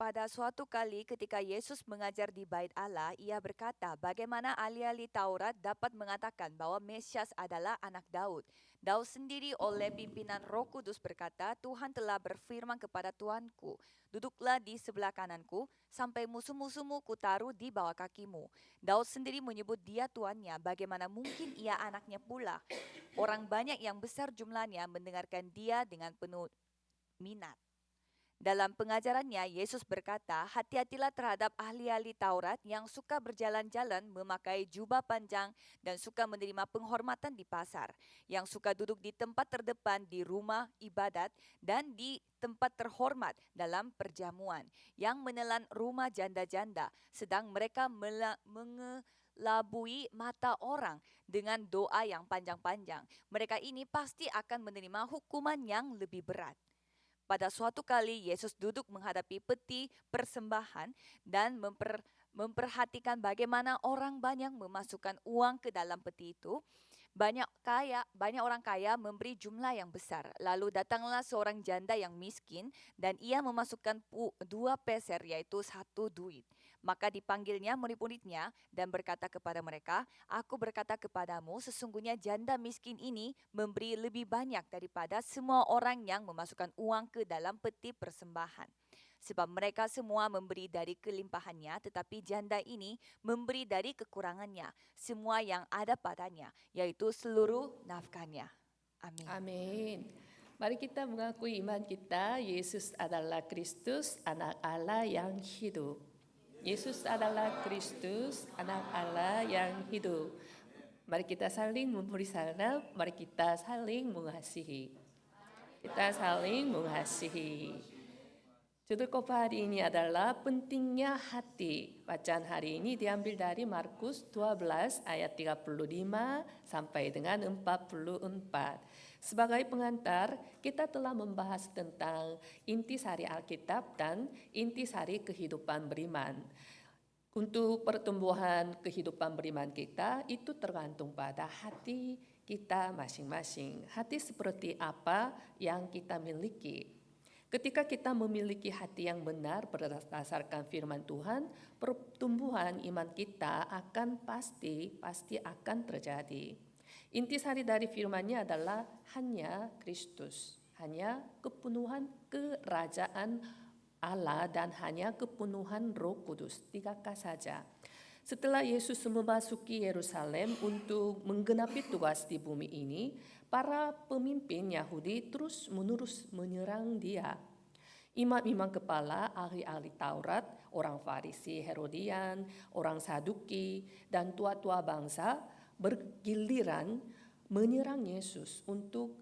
Pada suatu kali ketika Yesus mengajar di Bait Allah, ia berkata bagaimana ahli-ahli Taurat dapat mengatakan bahwa Mesias adalah anak Daud. Daud sendiri oleh pimpinan Roh Kudus berkata, Tuhan telah berfirman kepada Tuanku, duduklah di sebelah kananku, sampai musuh-musuhmu kutaruh di bawah kakimu. Daud sendiri menyebut dia tuannya, bagaimana mungkin ia anaknya pula. Orang banyak yang besar jumlahnya mendengarkan dia dengan penuh minat. Dalam pengajarannya, Yesus berkata, hati-hatilah terhadap ahli-ahli Taurat yang suka berjalan-jalan memakai jubah panjang dan suka menerima penghormatan di pasar, yang suka duduk di tempat terdepan di rumah ibadat dan di tempat terhormat dalam perjamuan, yang menelan rumah janda-janda, sedang mereka mengelabui mata orang dengan doa yang panjang-panjang. Mereka ini pasti akan menerima hukuman yang lebih berat. Pada suatu kali Yesus duduk menghadapi peti persembahan dan memperhatikan bagaimana orang banyak memasukkan uang ke dalam peti itu. Banyak orang kaya memberi jumlah yang besar. Lalu datanglah seorang janda yang miskin dan ia memasukkan 2 peser, yaitu 1 duit. Maka dipanggilnya murid-muridnya dan berkata kepada mereka, aku berkata kepadamu, sesungguhnya janda miskin ini memberi lebih banyak daripada semua orang yang memasukkan uang ke dalam peti persembahan. Sebab mereka semua memberi dari kelimpahannya, tetapi janda ini memberi dari kekurangannya, semua yang ada padanya, yaitu seluruh nafkahnya. Amin. Amin. Mari kita mengakui iman kita, Yesus adalah Kristus, anak Allah yang hidup. Yesus adalah Kristus, anak Allah yang hidup. Mari kita saling memberi salam, mari kita saling mengasihi. Kita saling mengasihi. Judul khotbah hari ini adalah pentingnya hati. Bacaan hari ini diambil dari Markus 12 ayat 35 sampai dengan 44. Sebagai pengantar, kita telah membahas tentang intisari Alkitab dan intisari kehidupan beriman. Untuk pertumbuhan kehidupan beriman kita itu tergantung pada hati kita masing-masing. Hati seperti apa yang kita miliki. Ketika kita memiliki hati yang benar berdasarkan firman Tuhan, pertumbuhan iman kita akan pasti akan terjadi. Intisari dari firman-Nya adalah hanya Kristus, hanya kepenuhan kerajaan Allah dan hanya kepenuhan Roh Kudus, 3K saja. Setelah Yesus memasuki Yerusalem untuk menggenapi tugas di bumi ini, para pemimpin Yahudi terus-menerus menyerang dia. Imam-imam kepala, ahli-ahli Taurat, orang Farisi, Herodian, orang Saduki, dan tua-tua bangsa bergiliran menyerang Yesus untuk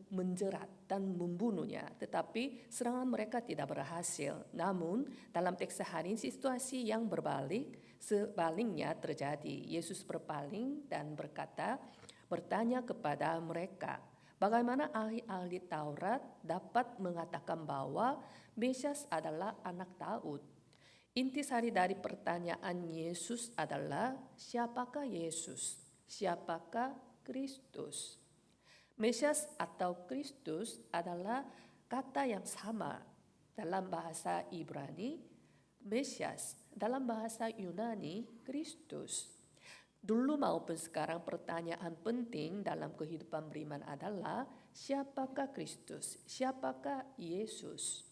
menjerat dan membunuhnya, tetapi serangan mereka tidak berhasil. Namun dalam teks hari ini situasi yang berbalik, sebaliknya terjadi. Yesus berpaling dan bertanya kepada mereka, bagaimana ahli-ahli Taurat dapat mengatakan bahwa Mesias adalah anak Daud? Intisari dari pertanyaan Yesus adalah, siapakah Yesus? Siapakah Kristus? Mesias atau Kristus adalah kata yang sama dalam bahasa Ibrani, Mesias, dalam bahasa Yunani, Kristus. Dulu maupun sekarang pertanyaan penting dalam kehidupan beriman adalah, siapakah Kristus? Siapakah Yesus?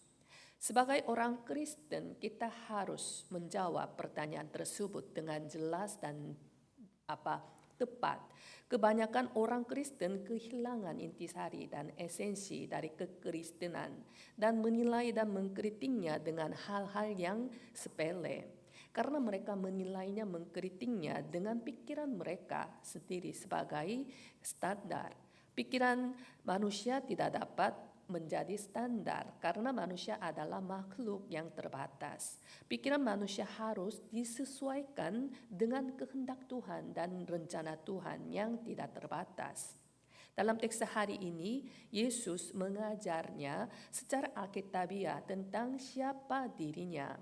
Sebagai orang Kristen, kita harus menjawab pertanyaan tersebut dengan jelas dan tepat. Kebanyakan orang Kristen kehilangan intisari dan esensi dari kekristenan dan menilai dan mengkritiknya dengan hal-hal yang sepele. Karena mereka menilainya, mengkritiknya dengan pikiran mereka sendiri sebagai standar. Pikiran manusia tidak dapat menjadi standar karena manusia adalah makhluk yang terbatas. Pikiran manusia harus disesuaikan dengan kehendak Tuhan dan rencana Tuhan yang tidak terbatas. Dalam teks hari ini, Yesus mengajarnya secara alkitabiah tentang siapa dirinya.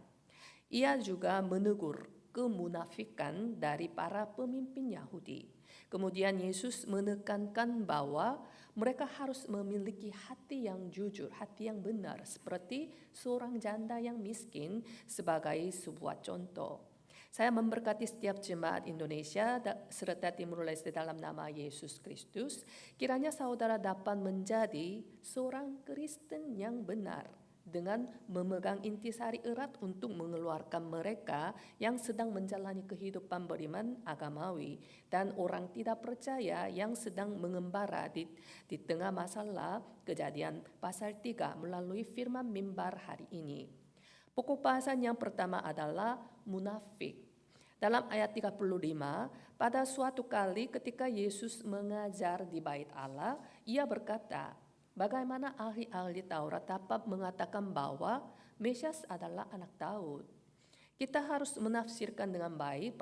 Ia juga menegur kemunafikan dari para pemimpin Yahudi. Kemudian Yesus menekankan bahwa mereka harus memiliki hati yang jujur, hati yang benar, seperti seorang janda yang miskin sebagai sebuah contoh. Saya memberkati setiap jemaat Indonesia serta Timur Leste dalam nama Yesus Kristus. Kiranya saudara dapat menjadi seorang Kristen yang benar dengan memegang intisari erat untuk mengeluarkan mereka yang sedang menjalani kehidupan beriman agamawi dan orang tidak percaya yang sedang mengembara di tengah masalah. Kejadian pasal 3 melalui firman mimbar hari ini. Pokok bahasan yang pertama adalah munafik. Dalam ayat 35, pada suatu kali ketika Yesus mengajar di bait Allah, ia berkata, bagaimana ahli-ahli Taurat dapat mengatakan bahwa Mesias adalah anak Daud? Kita harus menafsirkan dengan baik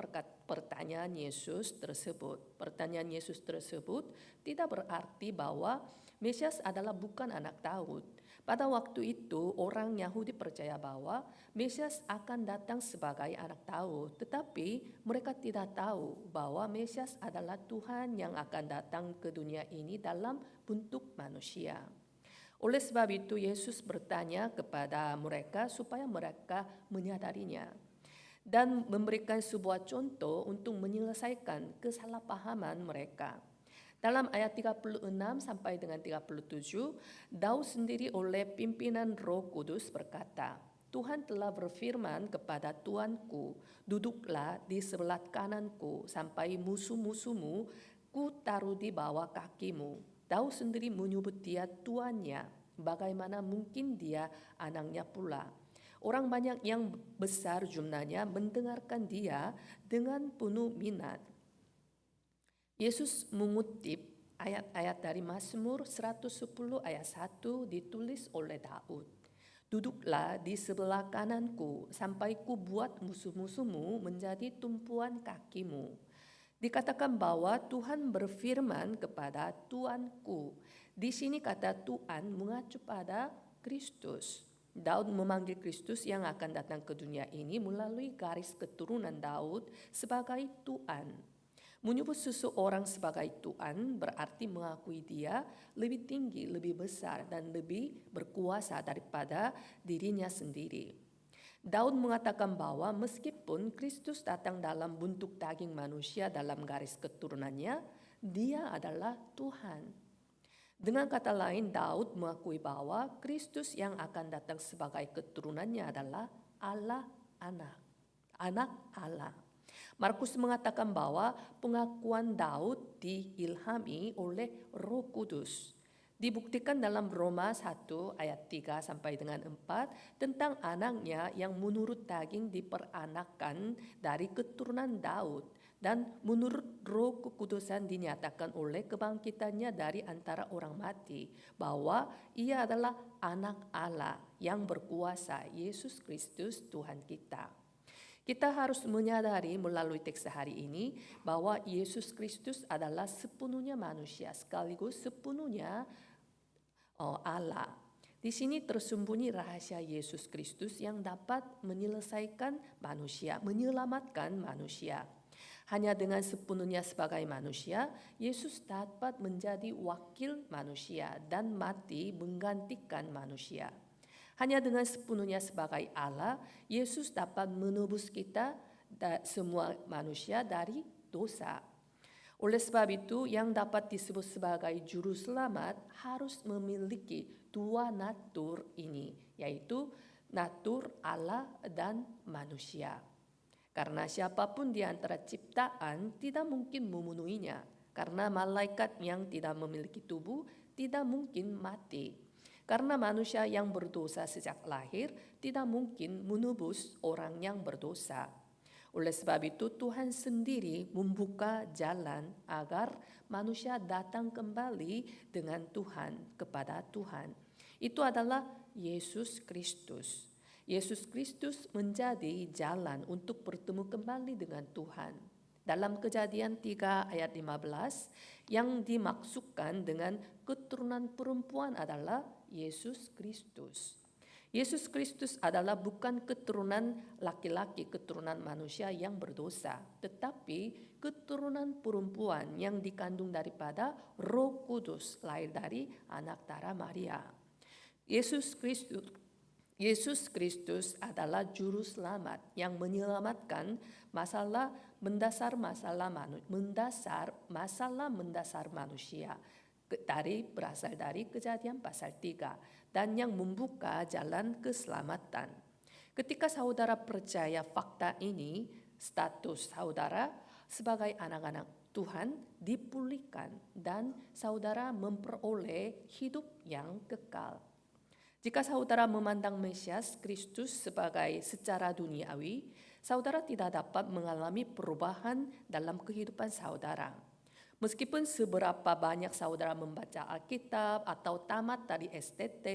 pertanyaan Yesus tersebut. Pertanyaan Yesus tersebut tidak berarti bahwa Mesias adalah bukan anak Daud. Pada waktu itu orang Yahudi percaya bahwa Mesias akan datang sebagai anak Daud, tetapi mereka tidak tahu bahwa Mesias adalah Tuhan yang akan datang ke dunia ini dalam bentuk manusia. Oleh sebab itu Yesus bertanya kepada mereka supaya mereka menyadarinya dan memberikan sebuah contoh untuk menyelesaikan kesalahpahaman mereka. Dalam ayat 36 sampai dengan 37, Daud sendiri oleh pimpinan Roh Kudus berkata, Tuhan telah berfirman kepada Tuanku, duduklah di sebelah kananku sampai musuh-musuhmu ku taruh di bawah kakimu. Daud sendiri menyebut dia tuannya, bagaimana mungkin dia anaknya pula. Orang banyak yang besar jumlahnya mendengarkan dia dengan penuh minat. Yesus mengutip ayat-ayat dari Mazmur 110 ayat 1 ditulis oleh Daud. Duduklah di sebelah kananku sampai ku buat musuh-musuhmu menjadi tumpuan kakimu. Dikatakan bahwa Tuhan berfirman kepada Tuanku. Di sini kata Tuhan mengacu pada Kristus. Daud memanggil Kristus yang akan datang ke dunia ini melalui garis keturunan Daud sebagai Tuhan. Menyebut seseorang sebagai Tuhan berarti mengakui dia lebih tinggi, lebih besar, dan lebih berkuasa daripada dirinya sendiri. Daud mengatakan bahwa meskipun Kristus datang dalam bentuk daging manusia dalam garis keturunannya, dia adalah Tuhan. Dengan kata lain, Daud mengakui bahwa Kristus yang akan datang sebagai keturunannya adalah Allah anak Allah. Markus mengatakan bahwa pengakuan Daud diilhami oleh Roh Kudus. Dibuktikan dalam Roma 1 ayat 3 sampai dengan 4 tentang anaknya yang menurut daging diperanakan dari keturunan Daud dan menurut Roh Kekudusan dinyatakan oleh kebangkitannya dari antara orang mati bahwa ia adalah anak Allah yang berkuasa, Yesus Kristus Tuhan kita. Kita harus menyadari melalui teks hari ini bahwa Yesus Kristus adalah sepenuhnya manusia sekaligus sepenuhnya Allah. Di sini tersembunyi rahasia Yesus Kristus yang dapat menyelesaikan manusia, menyelamatkan manusia. Hanya dengan sepenuhnya sebagai manusia, Yesus dapat menjadi wakil manusia dan mati menggantikan manusia. Hanya dengan sepenuhnya sebagai Allah, Yesus dapat menebus kita semua manusia dari dosa. Oleh sebab itu, yang dapat disebut sebagai juru selamat harus memiliki dua natur ini, yaitu natur Allah dan manusia. Karena siapapun di antara ciptaan tidak mungkin memenuhinya, karena malaikat yang tidak memiliki tubuh tidak mungkin mati. Karena manusia yang berdosa sejak lahir tidak mungkin menebus orang yang berdosa. Oleh sebab itu Tuhan sendiri membuka jalan agar manusia datang kembali dengan Tuhan kepada Tuhan. Itu adalah Yesus Kristus. Yesus Kristus menjadi jalan untuk bertemu kembali dengan Tuhan. Dalam Kejadian 3 ayat 15 yang dimaksudkan dengan keturunan perempuan adalah Yesus Kristus. Yesus Kristus adalah bukan keturunan laki-laki, keturunan manusia yang berdosa, tetapi keturunan perempuan yang dikandung daripada Roh Kudus, lahir dari anak darah Maria. Yesus Kristus adalah juru selamat yang menyelamatkan mendasar manusia berasal dari Kejadian pasal 3 dan yang membuka jalan keselamatan. Ketika saudara percaya fakta ini, status saudara sebagai anak-anak Tuhan dipulihkan dan saudara memperoleh hidup yang kekal. Jika saudara memandang Mesias Kristus secara duniawi, saudara tidak dapat mengalami perubahan dalam kehidupan saudara. Meskipun seberapa banyak saudara membaca Alkitab atau tamat dari STT,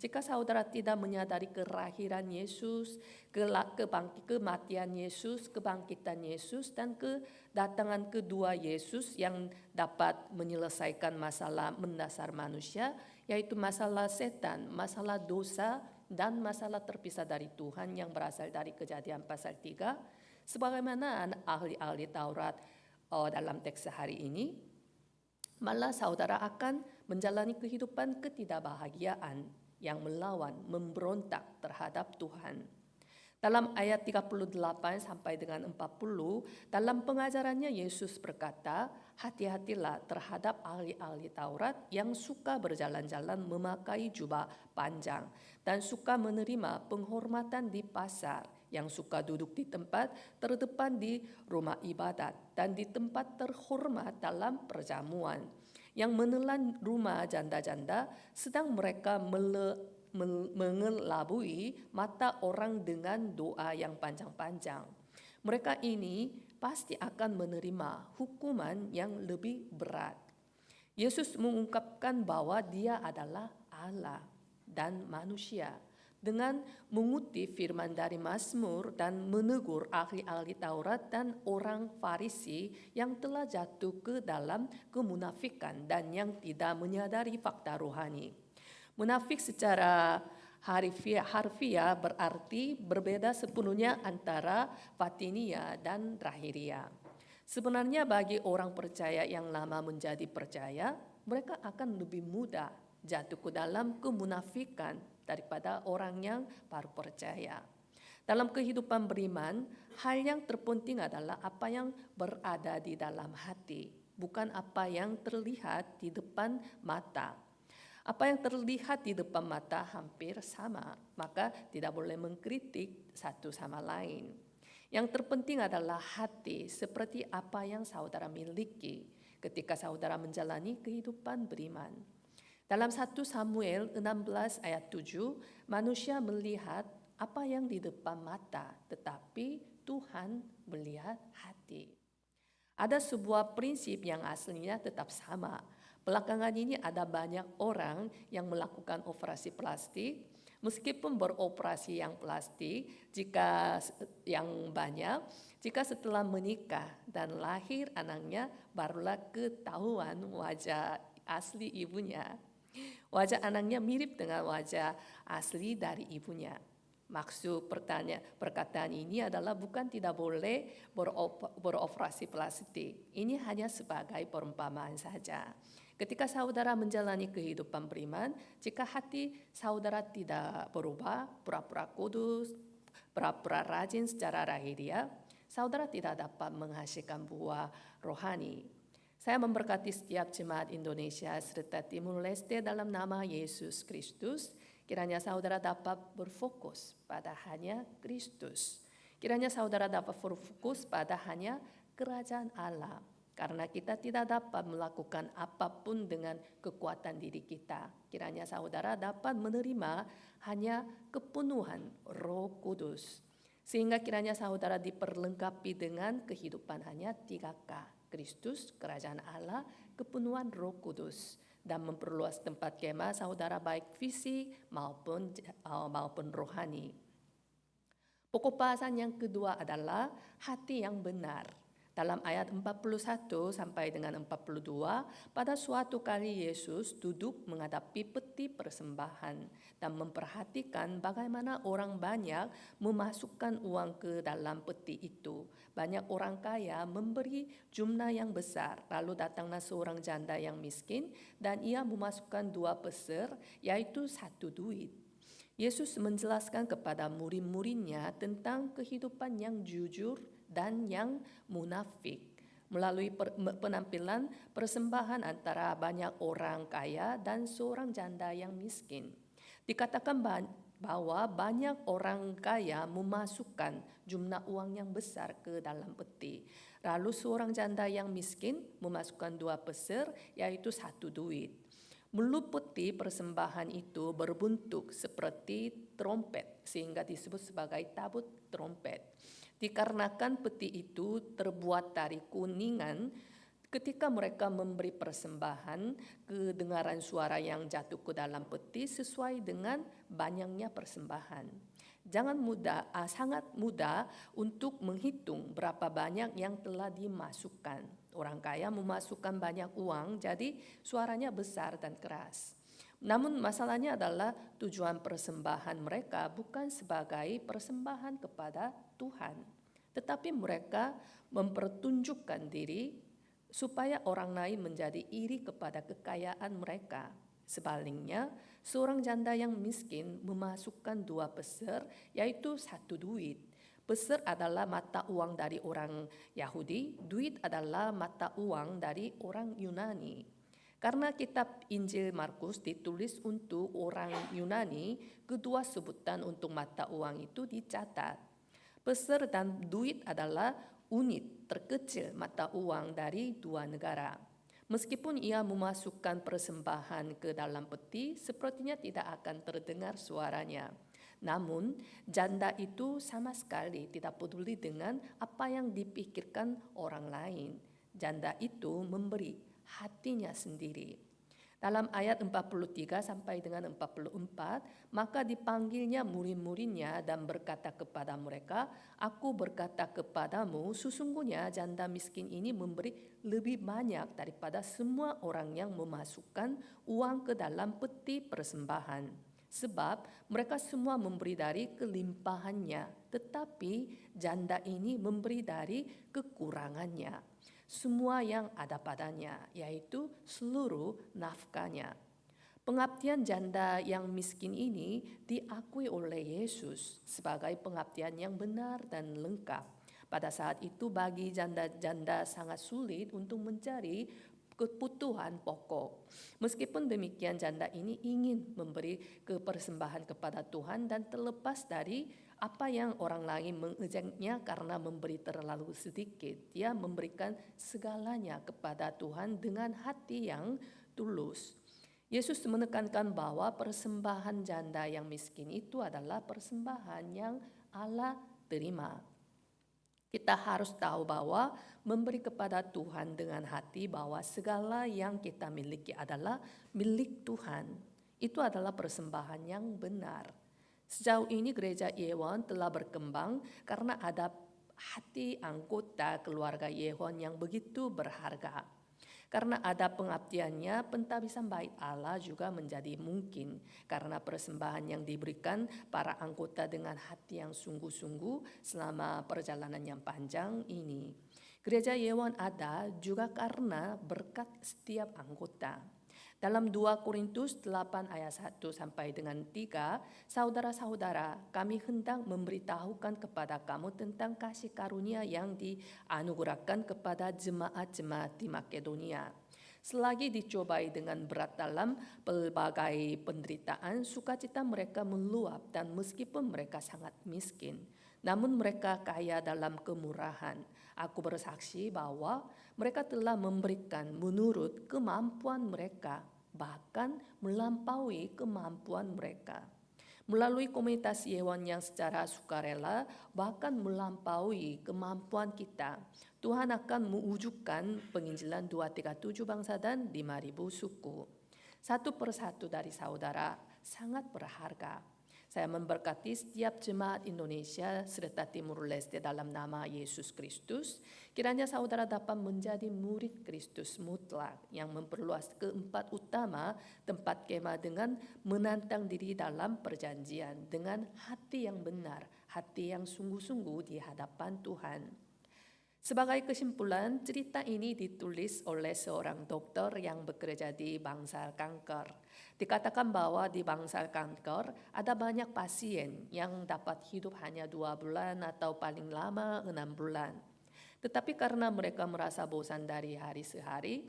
jika saudara tidak menyadari kelahiran Yesus, kematian Yesus, kebangkitan Yesus, dan kedatangan kedua Yesus yang dapat menyelesaikan masalah mendasar manusia, yaitu masalah setan, masalah dosa, dan masalah terpisah dari Tuhan yang berasal dari Kejadian pasal 3, sebagaimana ahli-ahli Taurat dalam teks hari ini, malah saudara akan menjalani kehidupan ketidakbahagiaan yang melawan, memberontak terhadap Tuhan. Dalam ayat 38 sampai dengan 40, dalam pengajarannya Yesus berkata, hati-hatilah terhadap ahli-ahli Taurat yang suka berjalan-jalan memakai jubah panjang dan suka menerima penghormatan di pasar, yang suka duduk di tempat terdepan di rumah ibadat dan di tempat terhormat dalam perjamuan, yang menelan rumah janda-janda sedang mereka mengelabui mata orang dengan doa yang panjang-panjang. Mereka ini pasti akan menerima hukuman yang lebih berat. Yesus mengungkapkan bahwa Dia adalah Allah dan manusia dengan mengutip firman dari Mazmur dan menegur ahli-ahli Taurat dan orang Farisi yang telah jatuh ke dalam kemunafikan dan yang tidak menyadari fakta rohani. Munafik secara harfiah berarti berbeda sepenuhnya antara batinia dan zahiria. Sebenarnya bagi orang percaya yang lama menjadi percaya, mereka akan lebih mudah jatuh ke dalam kemunafikan daripada orang yang baru percaya. Dalam kehidupan beriman, hal yang terpenting adalah apa yang berada di dalam hati, bukan apa yang terlihat di depan mata. Apa yang terlihat di depan mata hampir sama, maka tidak boleh mengkritik satu sama lain. Yang terpenting adalah hati, seperti apa yang saudara miliki ketika saudara menjalani kehidupan beriman. Dalam 1 Samuel 16 ayat 7, manusia melihat apa yang di depan mata, tetapi Tuhan melihat hati. Ada sebuah prinsip yang aslinya tetap sama. Belakangan ini ada banyak orang yang melakukan operasi plastik, meskipun beroperasi yang plastik jika setelah menikah dan lahir anaknya barulah ketahuan wajah asli ibunya. Wajah anaknya mirip dengan wajah asli dari ibunya. Maksud perkataan ini adalah bukan tidak boleh beroperasi plastik. Ini hanya sebagai perumpamaan saja. Ketika saudara menjalani kehidupan beriman, jika hati saudara tidak berubah, pura-pura kudus, pura-pura rajin secara lahiriah, saudara tidak dapat menghasilkan buah rohani. Saya memberkati setiap jemaat Indonesia serta Timur Leste dalam nama Yesus Kristus. Kiranya saudara dapat berfokus pada hanya Kristus. Kiranya saudara dapat berfokus pada hanya kerajaan Allah. Karena kita tidak dapat melakukan apapun dengan kekuatan diri kita. Kiranya saudara dapat menerima hanya kepenuhan Roh Kudus. Sehingga kiranya saudara diperlengkapi dengan kehidupan hanya 3K. Kristus, kerajaan Allah, kepenuhan Roh Kudus, dan memperluas tempat kemah saudara baik fisik maupun rohani. Pokok bahasan yang kedua adalah hati yang benar. Dalam ayat 41 sampai dengan 42, pada suatu kali Yesus duduk menghadapi peti persembahan dan memperhatikan bagaimana orang banyak memasukkan uang ke dalam peti itu. Banyak orang kaya memberi jumlah yang besar, lalu datanglah seorang janda yang miskin dan ia memasukkan 2 peser, yaitu 1 duit. Yesus menjelaskan kepada murid-muridnya tentang kehidupan yang jujur dan yang munafik melalui penampilan persembahan antara banyak orang kaya dan seorang janda yang miskin. Dikatakan bahwa banyak orang kaya memasukkan jumlah uang yang besar ke dalam peti. Lalu seorang janda yang miskin memasukkan 2 peser, yaitu 1 duit. Mulut peti persembahan itu berbentuk seperti trompet sehingga disebut sebagai tabut trompet. Dikarenakan peti itu terbuat dari kuningan, ketika mereka memberi persembahan, kedengaran suara yang jatuh ke dalam peti sesuai dengan banyaknya persembahan. Sangat mudah untuk menghitung berapa banyak yang telah dimasukkan. Orang kaya memasukkan banyak uang, jadi suaranya besar dan keras. Namun masalahnya adalah tujuan persembahan mereka bukan sebagai persembahan kepada Tuhan, tetapi mereka mempertunjukkan diri supaya orang lain menjadi iri kepada kekayaan mereka. Sebaliknya, seorang janda yang miskin memasukkan 2 peser, yaitu 1 duit. Peser adalah mata uang dari orang Yahudi, duit adalah mata uang dari orang Yunani. Karena kitab Injil Markus ditulis untuk orang Yunani, kedua sebutan untuk mata uang itu dicatat. Peser dan duit adalah unit terkecil mata uang dari 2 negara. Meskipun ia memasukkan persembahan ke dalam peti, sepertinya tidak akan terdengar suaranya. Namun, janda itu sama sekali tidak peduli dengan apa yang dipikirkan orang lain. Janda itu memberi hatinya sendiri. Dalam ayat 43 sampai dengan 44, maka dipanggilnya murid-muridnya dan berkata kepada mereka, "Aku berkata kepadamu, sesungguhnya janda miskin ini memberi lebih banyak daripada semua orang yang memasukkan uang ke dalam peti persembahan. Sebab mereka semua memberi dari kelimpahannya, tetapi janda ini memberi dari kekurangannya, semua yang ada padanya, yaitu seluruh nafkahnya." Pengabdian janda yang miskin ini diakui oleh Yesus sebagai pengabdian yang benar dan lengkap. Pada saat itu bagi janda-janda sangat sulit untuk mencari kebutuhan pokok. Meskipun demikian, janda ini ingin memberi persembahan kepada Tuhan dan terlepas dari apa yang orang lain mengejeknya karena memberi terlalu sedikit. Dia memberikan segalanya kepada Tuhan dengan hati yang tulus. Yesus menekankan bahwa persembahan janda yang miskin itu adalah persembahan yang Allah terima. Kita harus tahu bahwa memberi kepada Tuhan dengan hati bahwa segala yang kita miliki adalah milik Tuhan. Itu adalah persembahan yang benar. Sejauh ini gereja Yewon telah berkembang karena ada hati anggota keluarga Yewon yang begitu berharga. Karena ada pengabdiannya, pentabisan bait Allah juga menjadi mungkin karena persembahan yang diberikan para anggota dengan hati yang sungguh-sungguh selama perjalanan yang panjang ini. Gereja Yewon ada juga karena berkat setiap anggota. Dalam 2 Korintus 8 ayat 1 sampai dengan 3, saudara-saudara, kami hendak memberitahukan kepada kamu tentang kasih karunia yang dianugerahkan kepada jemaat-jemaat di Makedonia. Selagi dicobai dengan berat dalam pelbagai penderitaan, sukacita mereka meluap dan meskipun mereka sangat miskin, namun mereka kaya dalam kemurahan. Aku bersaksi bahwa mereka telah memberikan menurut kemampuan mereka, bahkan melampaui kemampuan mereka. Melalui komunitas Yewon yang secara sukarela, bahkan melampaui kemampuan kita, Tuhan akan mewujudkan penginjilan 237 bangsa dan 5.000 suku. Satu persatu dari saudara sangat berharga. Saya memberkati setiap jemaat Indonesia serta Timur Leste dalam nama Yesus Kristus. Kiranya saudara dapat menjadi murid Kristus mutlak yang memperluas keempat utama tempat kemah dengan menantang diri dalam perjanjian dengan hati yang benar, hati yang sungguh-sungguh di hadapan Tuhan. Sebagai kesimpulan, cerita ini ditulis oleh seorang dokter yang bekerja di bangsal kanker. Dikatakan bahwa di bangsal kanker ada banyak pasien yang dapat hidup hanya 2 bulan atau paling lama 6 bulan. Tetapi karena mereka merasa bosan dari hari sehari,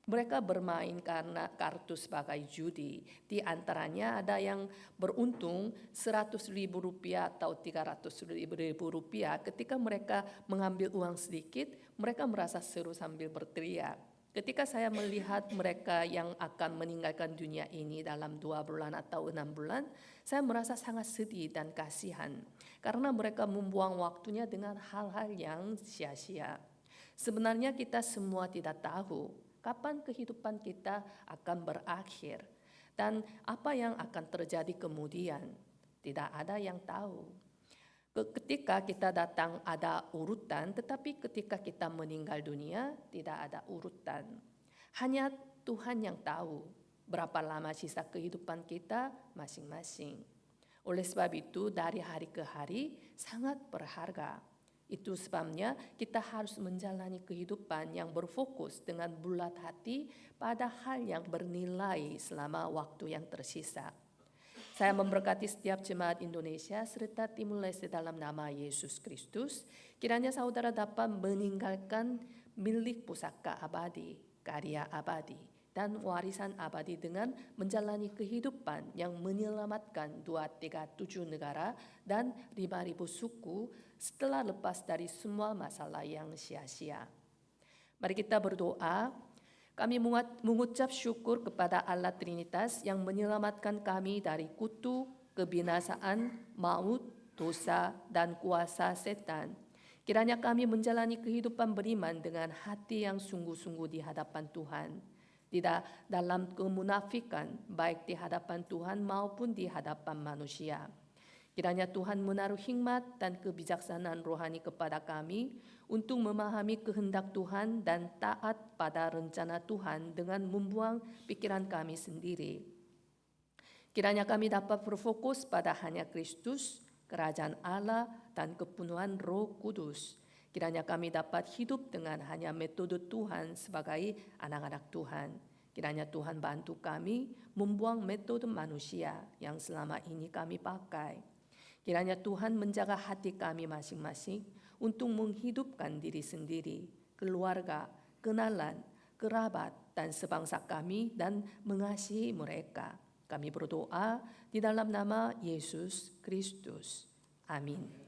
mereka bermain karena kartu sebagai judi. Di antaranya ada yang beruntung Rp100.000 atau Rp300.000 ketika mereka mengambil uang sedikit, mereka merasa seru sambil berteriak. Ketika saya melihat mereka yang akan meninggalkan dunia ini dalam 2 bulan atau 6 bulan, saya merasa sangat sedih dan kasihan karena mereka membuang waktunya dengan hal-hal yang sia-sia. Sebenarnya kita semua tidak tahu kapan kehidupan kita akan berakhir dan apa yang akan terjadi kemudian. Tidak ada yang tahu. Ketika kita datang ada urutan, tetapi ketika kita meninggal dunia tidak ada urutan. Hanya Tuhan yang tahu berapa lama sisa kehidupan kita masing-masing. Oleh sebab itu dari hari ke hari sangat berharga. Itu sebabnya kita harus menjalani kehidupan yang berfokus dengan bulat hati pada hal yang bernilai selama waktu yang tersisa. Saya memberkati setiap jemaat Indonesia serta Timur Leste dalam nama Yesus Kristus. Kiranya saudara dapat meninggalkan milik pusaka abadi, karya abadi, dan warisan abadi dengan menjalani kehidupan yang menyelamatkan 237 negara dan 5.000 suku setelah lepas dari semua masalah yang sia-sia. Mari kita berdoa. Kami mengucap syukur kepada Allah Trinitas yang menyelamatkan kami dari kutu, kebinasaan, maut, dosa, dan kuasa setan. Kiranya kami menjalani kehidupan beriman dengan hati yang sungguh-sungguh di hadapan Tuhan. Tidak dalam kemunafikan, baik di hadapan Tuhan maupun di hadapan manusia. Kiranya Tuhan menaruh hikmat dan kebijaksanaan rohani kepada kami untuk memahami kehendak Tuhan dan taat pada rencana Tuhan dengan membuang pikiran kami sendiri. Kiranya kami dapat berfokus pada hanya Kristus, kerajaan Allah, dan kepenuhan Roh Kudus. Kiranya kami dapat hidup dengan hanya metode Tuhan sebagai anak-anak Tuhan. Kiranya Tuhan bantu kami membuang metode manusia yang selama ini kami pakai. Kiranya Tuhan menjaga hati kami masing-masing untuk menghidupkan diri sendiri, keluarga, kenalan, kerabat, dan sebangsa kami dan mengasihi mereka. Kami berdoa di dalam nama Yesus Kristus. Amin.